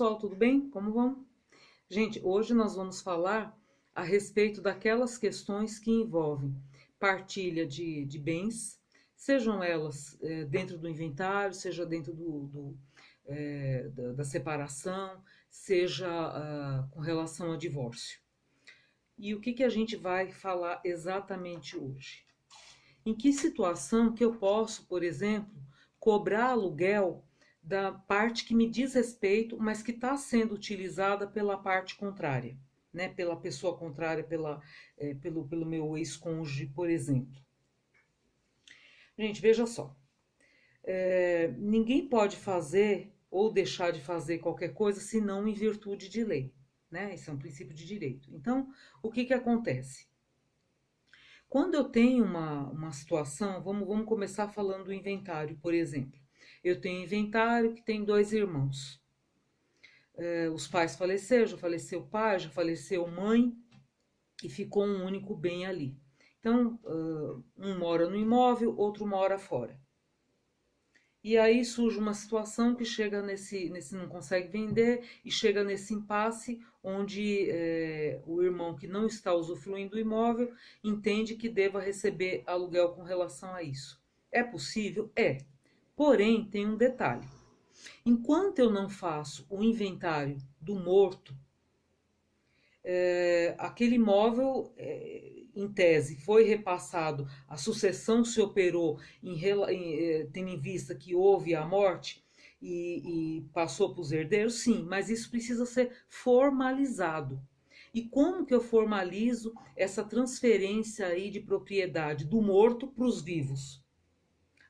pessoal, tudo bem? Como vão? Gente, hoje nós vamos falar a respeito daquelas questões que envolvem partilha de bens, sejam elas dentro do inventário, seja dentro da separação, seja com relação a divórcio. E o que a gente vai falar exatamente hoje? Em que situação que eu posso, por exemplo, cobrar aluguel da parte que me diz respeito, mas que está sendo utilizada pela parte contrária, né? Pela pessoa contrária, pelo meu ex-cônjuge, por exemplo. Gente, veja só. Ninguém pode fazer ou deixar de fazer qualquer coisa senão em virtude de lei, né? Esse é um princípio de direito. Então, o que acontece? Quando eu tenho uma situação, vamos começar falando do inventário, por exemplo. Eu tenho um inventário que tem 2 irmãos. Os pais faleceram, já faleceu o pai, já faleceu mãe, e ficou um único bem ali. Então, um mora no imóvel, outro mora fora. E aí surge uma situação que chega nesse não consegue vender e chega nesse impasse onde o irmão que não está usufruindo do imóvel entende que deva receber aluguel com relação a isso. É possível? É. Porém, tem um detalhe. Enquanto eu não faço o inventário do morto, aquele imóvel, em tese, foi repassado, a sucessão se operou tendo em vista que houve a morte e passou para os herdeiros, sim, mas isso precisa ser formalizado. E como que eu formalizo essa transferência aí de propriedade do morto para os vivos?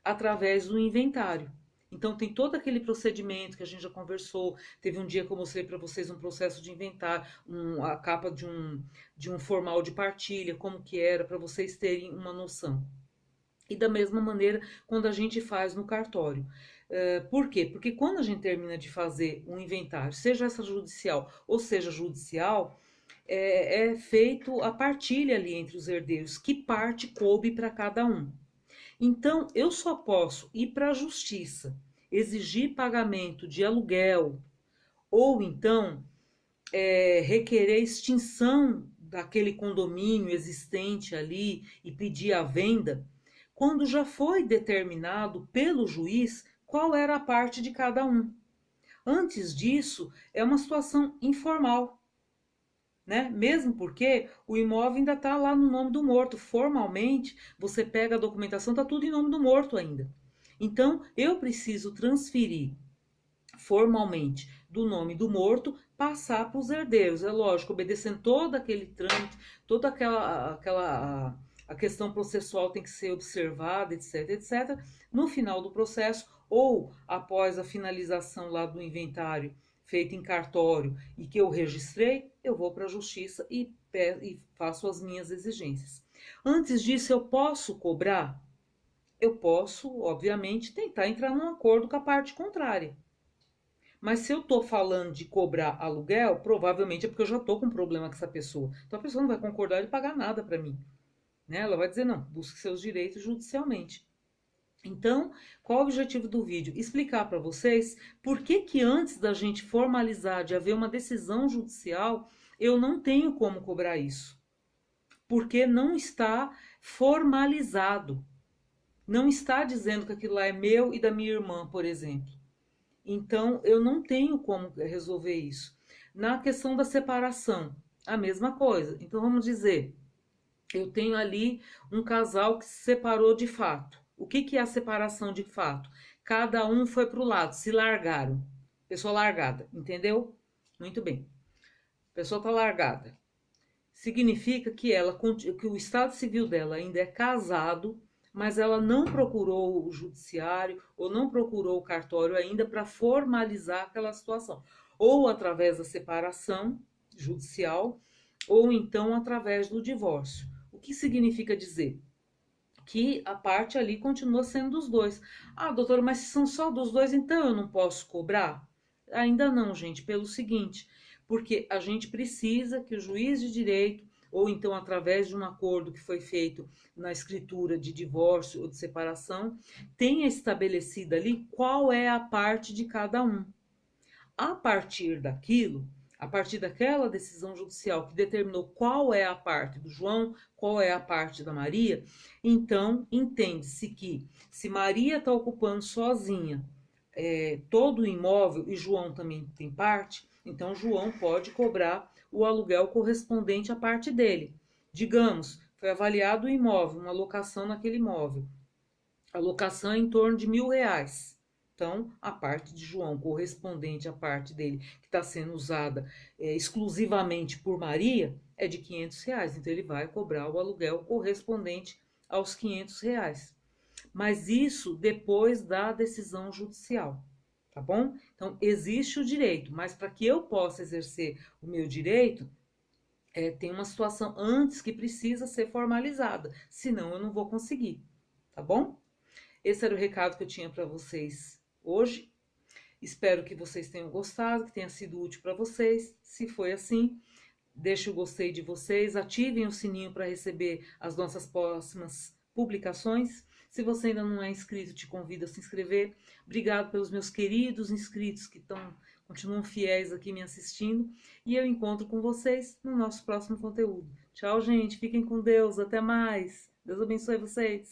Através do inventário. Então tem todo aquele procedimento que a gente já conversou. Teve um dia que eu mostrei para vocês um processo de inventário, a capa de um formal de partilha, como que era, para vocês terem uma noção. E da mesma maneira quando a gente faz no cartório. Por quê? Porque quando a gente termina de fazer um inventário, seja extrajudicial ou seja judicial, é feito a partilha ali entre os herdeiros, que parte coube para cada um. Então, eu só posso ir para a justiça, exigir pagamento de aluguel, ou então requerer extinção daquele condomínio existente ali e pedir a venda, quando já foi determinado pelo juiz qual era a parte de cada um. Antes disso, é uma situação informal, né? Mesmo porque o imóvel ainda está lá no nome do morto. Formalmente, você pega a documentação, está tudo em nome do morto ainda. Então, eu preciso transferir formalmente do nome do morto, passar para os herdeiros. É lógico, obedecendo todo aquele trâmite, toda a questão processual tem que ser observada, etc, etc. No final do processo, ou após a finalização lá do inventário feito em cartório e que eu registrei, eu vou para a justiça e faço as minhas exigências. Antes disso, eu posso cobrar? Eu posso, obviamente, tentar entrar num acordo com a parte contrária. Mas se eu estou falando de cobrar aluguel, provavelmente é porque eu já estou com um problema com essa pessoa. Então a pessoa não vai concordar de pagar nada para mim, né? Ela vai dizer, não, busque seus direitos judicialmente. Então, qual o objetivo do vídeo? Explicar para vocês por que antes da gente formalizar, de haver uma decisão judicial, eu não tenho como cobrar isso. Porque não está formalizado. Não está dizendo que aquilo lá é meu e da minha irmã, por exemplo. Então, eu não tenho como resolver isso. Na questão da separação, a mesma coisa. Então, vamos dizer, eu tenho ali um casal que se separou de fato. O que é a separação de fato? Cada um foi para o lado, se largaram. Pessoa largada, entendeu? Muito bem. A pessoa está largada. Significa que que o estado civil dela ainda é casado, mas ela não procurou o judiciário ou não procurou o cartório ainda para formalizar aquela situação. Ou através da separação judicial, ou então através do divórcio. O que significa dizer? Que a parte ali continua sendo dos dois. Ah, doutora, mas se são só dos dois, então eu não posso cobrar? Ainda não, gente, pelo seguinte, porque a gente precisa que o juiz de direito, ou então através de um acordo que foi feito na escritura de divórcio ou de separação, tenha estabelecido ali qual é a parte de cada um. A partir daquilo, a partir daquela decisão judicial que determinou qual é a parte do João, qual é a parte da Maria, então entende-se que se Maria está ocupando sozinha todo o imóvel e João também tem parte, então João pode cobrar o aluguel correspondente à parte dele. Digamos, foi avaliado o imóvel, uma locação naquele imóvel. A locação é em torno de R$ 1.000. Então, a parte de João correspondente à parte dele, que está sendo usada exclusivamente por Maria, é de R$ 500. Então, ele vai cobrar o aluguel correspondente aos R$ 500. Mas isso depois da decisão judicial, tá bom? Então, existe o direito, mas para que eu possa exercer o meu direito, tem uma situação antes que precisa ser formalizada, senão eu não vou conseguir, tá bom? Esse era o recado que eu tinha para vocês hoje. Espero que vocês tenham gostado, que tenha sido útil para vocês. Se foi assim, deixe o gostei de vocês, ativem o sininho para receber as nossas próximas publicações. Se você ainda não é inscrito, te convido a se inscrever. Obrigado pelos meus queridos inscritos que continuam fiéis aqui me assistindo. E eu encontro com vocês no nosso próximo conteúdo. Tchau, gente. Fiquem com Deus. Até mais. Deus abençoe vocês.